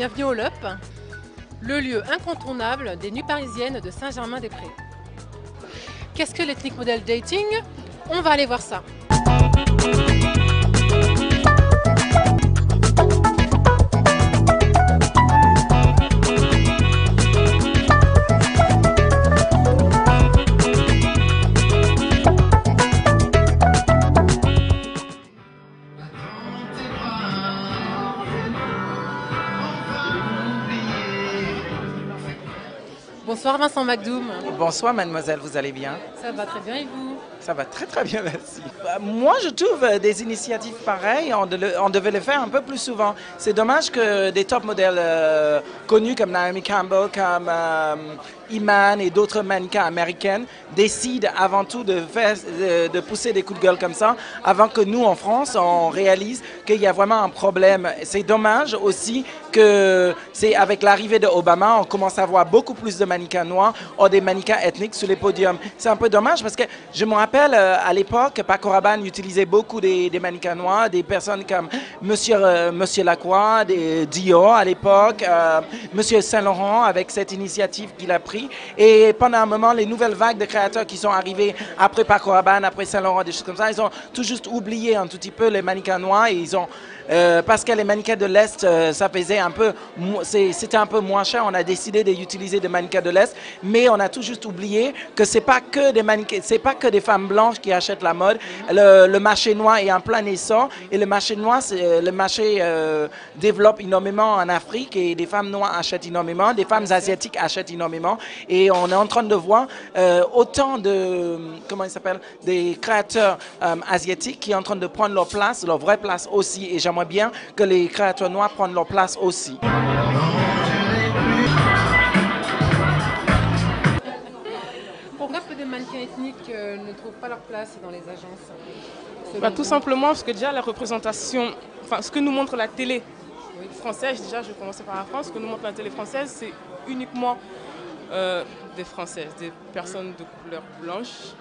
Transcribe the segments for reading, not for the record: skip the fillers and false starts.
Bienvenue au LUP, le lieu incontournable des nuits parisiennes de Saint-Germain-des-Prés. Qu'est-ce que l'ethnic model dating? On va aller voir ça. Bonsoir Vincent Macdoum. Bonsoir mademoiselle, vous allez bien? Ça va très bien et vous? Ça va très très bien, merci. Moi je trouve des initiatives pareilles, on devait les faire un peu plus souvent. C'est dommage que des top modèles connus comme Naomi Campbell, comme Iman et d'autres mannequins américaines décident avant tout de pousser des coups de gueule comme ça, avant que nous en France on réalise qu'il y a vraiment un problème. C'est dommage aussi que c'est avec l'arrivée de Obama, on commence à voir beaucoup plus de mannequins noirs ou des mannequins ethniques sur les podiums. C'est un peu dommage parce que je me rappelle à l'époque, Paco Rabanne utilisait beaucoup des mannequins noirs, des personnes comme Monsieur Lacroix, Dior à l'époque, Monsieur Saint-Laurent avec cette initiative qu'il a pris. Et pendant un moment, les nouvelles vagues de créateurs qui sont arrivés après Paco Rabanne, après Saint-Laurent, des choses comme ça, ils ont tout juste oublié un tout petit peu les mannequins noirs et ils ont parce que les mannequins de l'Est, ça faisait un peu, c'était un peu moins cher. On a décidé d'utiliser des mannequins de l'Est, mais on a tout juste oublié que c'est pas que des mannequins, c'est pas que des femmes blanches qui achètent la mode. Le marché noir est en plein essor et le marché noir, le marché développe énormément en Afrique et des femmes noires achètent énormément, des femmes asiatiques achètent énormément et on est en train de voir autant de, comment il s'appelle, des créateurs asiatiques qui sont en train de prendre leur place, leur vraie place aussi. Et j'aimerais bien que les créateurs noirs prennent leur place aussi. Pourquoi peu de mannequins ethniques ne trouvent pas leur place dans les agences? Tout simplement parce que déjà la représentation, enfin ce que nous montre la télé française, déjà je vais commencer par la France, ce que nous montre la télé française, c'est uniquement des Françaises, des personnes de couleur blanche,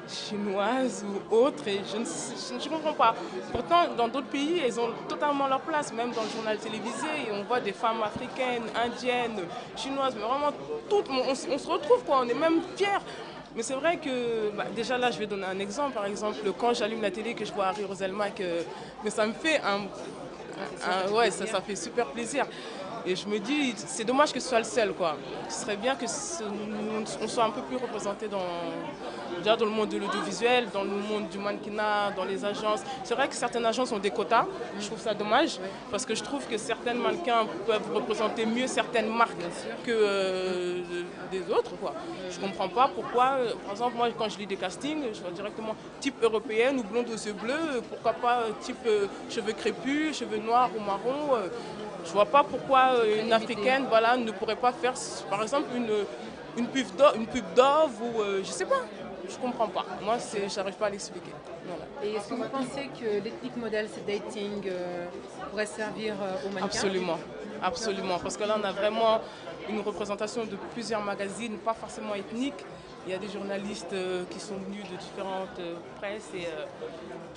chinoises ou autres, et je ne comprends pas. Pourtant, dans d'autres pays, elles ont totalement leur place, même dans le journal télévisé, et on voit des femmes africaines, indiennes, chinoises, mais vraiment toutes, on se retrouve quoi, on est même fiers. Mais c'est vrai que, déjà là, je vais donner un exemple. Par exemple, quand j'allume la télé, que je vois Harry Roselmack, mais ça me fait ouais, ça fait super plaisir. Et je me dis, c'est dommage que ce soit le seul, quoi. Ce serait bien qu'on soit un peu plus représenté déjà dans le monde de l'audiovisuel, dans le monde du mannequinat, dans les agences. C'est vrai que certaines agences ont des quotas, je trouve ça dommage, parce que je trouve que certains mannequins peuvent représenter mieux certaines marques que des autres, quoi. Je ne comprends pas pourquoi, par exemple, moi quand je lis des castings, je vois directement type européenne ou blonde aux yeux bleus, pourquoi pas type cheveux crépus, cheveux noirs ou marrons. Je ne vois pas pourquoi une africaine ne pourrait pas faire, par exemple, une pub Dove ou je ne sais pas. Je ne comprends pas. Moi, je n'arrive pas à l'expliquer. Voilà. Et est-ce que vous pensez que l'ethnic model, c'est dating, pourrait servir aux mannequins? Absolument. Absolument. Parce que là, on a vraiment une représentation de plusieurs magazines, pas forcément ethniques. Il y a des journalistes qui sont venus de différentes presses et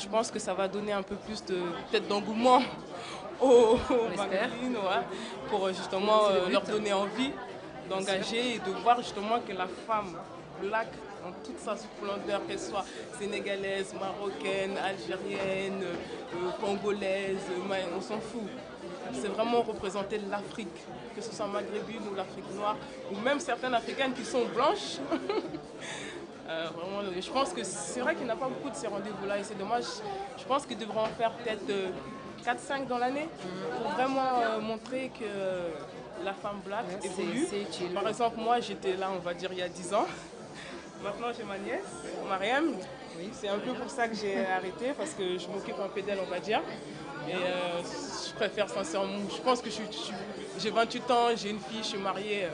je pense que ça va donner un peu plus peut-être d'engouement aux magazines, pour justement leur donner envie d'engager et de voir justement que la femme black en toute sa splendeur, qu'elle soit sénégalaise, marocaine, algérienne, congolaise, on s'en fout. C'est vraiment représenter l'Afrique, que ce soit maghrébine ou l'Afrique noire, ou même certaines africaines qui sont blanches. Vraiment, je pense que c'est vrai qu'il n'y a pas beaucoup de ces rendez-vous-là et c'est dommage. Je pense qu'ils devront en faire peut-être 4-5 dans l'année pour vraiment montrer que la femme black évolue. Par exemple, moi j'étais là, on va dire, il y a 10 ans. Maintenant j'ai ma nièce, Mariam. C'est un peu pour ça que j'ai arrêté, parce que je m'occupe un peu d'elle, on va dire. Et je préfère sincèrement, je pense que j'ai 28 ans, j'ai une fille, je suis mariée.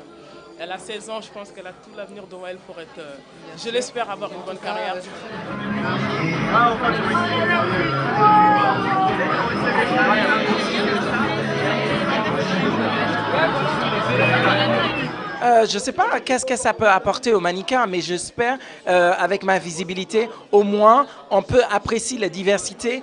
Elle a 16 ans, je pense qu'elle a tout l'avenir devant elle pour être, je l'espère, avoir une bonne carrière. Je ne sais pas qu'est-ce que ça peut apporter aux mannequins, mais j'espère, avec ma visibilité, au moins, on peut apprécier la diversité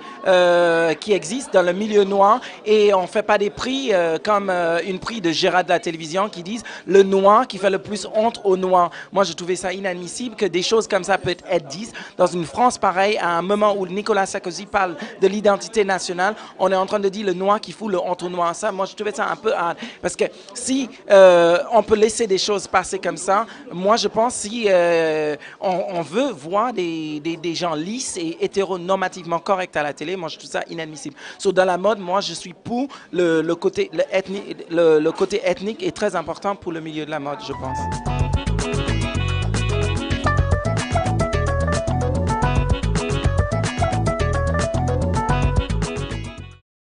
qui existe dans le milieu noir et on ne fait pas des prix comme une prix de Gérard de la télévision qui disent le noir qui fait le plus honte aux noirs. Moi, je trouvais ça inadmissible que des choses comme ça peuvent être dites dans une France pareille à un moment où Nicolas Sarkozy parle de l'identité nationale. On est en train de dire le noir qui fout le honte aux noirs. Ça, moi, je trouvais ça un peu hard. Parce que si on peut laisser des choses passer comme ça, moi, je pense si on veut voir des gens lisses et hétéronormativement corrects à la télé, moi, je trouve ça inadmissible. So, dans la mode, moi, je suis pour le côté ethnique est très important pour le milieu de la mode, je pense.